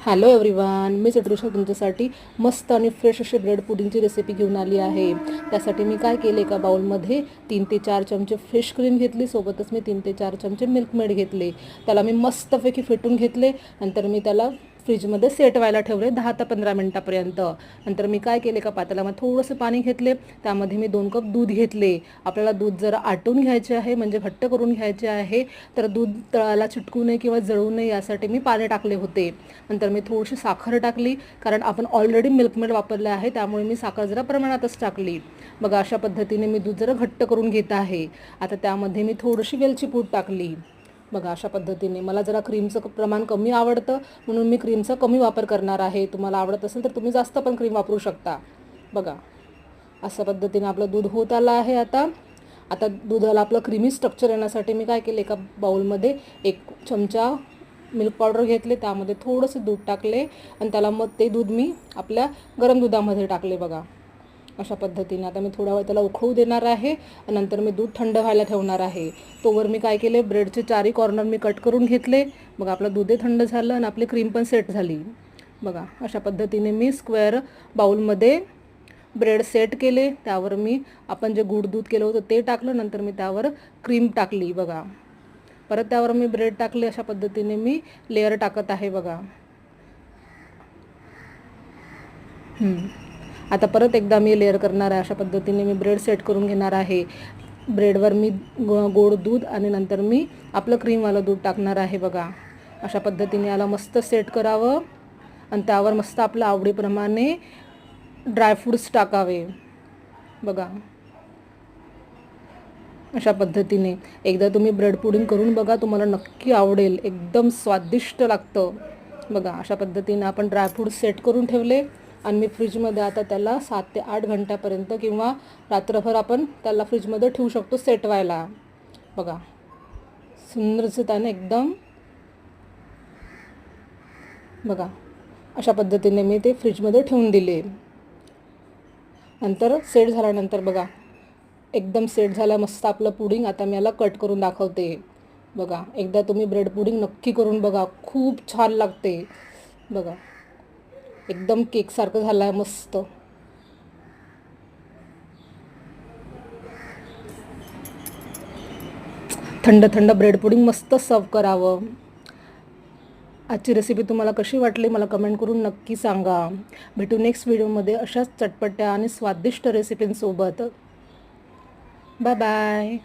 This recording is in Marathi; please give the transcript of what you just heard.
हॅलो एव्हरीवन, मी चतुषा तुमच्यासाठी मस्त आणि फ्रेश अशी ब्रेड पुडिंगची रेसिपी घेऊन आली आहे। त्यासाठी मी काय केले, एका बाउलमध्ये 3 ते 4 चमचे फ्रेश क्रीम घेतली, सोबतच मी 3 ते 4 चमचे मिल्क मेड घेतले। त्याला मी मस्तपैकी फेटून घेतले। नंतर मी त्याला फ्रीजमध्ये सेट व्हायला ठेवले 10 ते 15 मिनिटापर्यंत। नंतर मी काय केले, का पातेल्यामध्ये थोडंसं पाणी घेतले, त्यामध्ये मी 2 कप दूध घेतले। आपल्याला दूध जरा आटून घ्यायचे आहे, म्हणजे घट्ट करून घ्यायचे आहे, तर दूध तळाला चिटकू नये किंवा जळू नये यासाठी मी पाणी टाकले होते। नंतर मी थोडीशी साखर टाकली, कारण आपण ऑलरेडी मिल्क मेड वापरले आहे, त्यामुळे मी साखर जरा प्रमाणातच टाकली। बघा, अशा पद्धतीने मी दूध जरा घट्ट करून घेत आहे। आता त्यामध्ये मी थोडीशी वेलची पूड टाकली। बघा, अशा पद्धतीने मला जरा क्रीमचं प्रमाण कमी आवडतं, म्हणून मी क्रीमचा कमी वापर करणार आहे। तुम्हाला आवडत असेल तर तुम्ही जास्त पण क्रीम वापरू शकता। बघा, अशा पद्धतीने आपलं दूध होत आलं आहे। आता दुधाला आपलं क्रीमी स्ट्रक्चर येण्यासाठी मी काय केले, एका बाउलमध्ये 1 चमचा मिल्क पावडर घेतले, त्यामध्ये थोडंसं दूध टाकले आणि त्याला मग ते दूध मी आपल्या गरम दुधामध्ये टाकले। बघा, अशा पद्धतीने आता मी थोडा वेळ त्याला उकळू देणार आहे आणि नंतर मी दूध थंड व्हायला ठेवणार आहे। तोवर मी काय केले, ब्रेडचे 4 कॉर्नर मी कट करून घेतले। बघा, आपलं दूधही थंड झालं आणि आपली क्रीम पण सेट झाली। बघा, अशा पद्धतीने मी स्क्वेअर बाउलमध्ये ब्रेड सेट केले। त्यावर मी आपण जे गुड दूध केलं होतं ते टाकलं, नंतर मी त्यावर क्रीम टाकली। बघा, परत त्यावर मी ब्रेड टाकले। अशा पद्धतीने मी लेयर टाकत आहे। बघा, आता परत एकदा मी लेयर करणार आहे। अशा पद्धतीने मी ब्रेड सेट करून घेणार आहे। ब्रेडवर मी गोड दूध आणि नंतर मी आपलं क्रीमवालं दूध टाकणार आहे। बघा, अशा पद्धतीने याला मस्त सेट करावं आणि त्यावर मस्त आपल्या आवडीप्रमाणे ड्रायफ्रूट्स टाकावे। बघा, अशा पद्धतीने एकदा तुम्ही ब्रेड पुडिंग करून बघा, तुम्हाला नक्की आवडेल, एकदम स्वादिष्ट लागतं। बघा, अशा पद्धतीने आपण ड्रायफ्रूट्स सेट करून ठेवले आणि मी फ्रीजमध्ये आता त्याला 7 ते 8 घंट्यापर्यंत किंवा रात्रभर आपण त्याला फ्रीजमध्ये ठेवू शकतो सेट व्हायला। बघा, सुंदरचं त्याने एकदम, बघा, अशा पद्धतीने मी ते फ्रीजमध्ये ठेवून दिले। नंतर सेट झाल्यानंतर बघा, एकदम सेट झालं मस्त आपलं पुडिंग। आता मी याला कट करून दाखवते। बघा, एकदा तुम्ही ब्रेड पुडिंग नक्की करून बघा, खूप छान लागते। बघा, एकदम केकसारखं झालं आहे मस्त। थंड थंड ब्रेड पुडिंग मस्त सर्व करावं। आजची रेसिपी तुम्हाला कशी वाटली मला कमेंट करून नक्की सांगा। भेटू नेक्स्ट व्हिडिओमध्ये अशाच चटपट्या आणि स्वादिष्ट रेसिपींसोबत। Bye bye.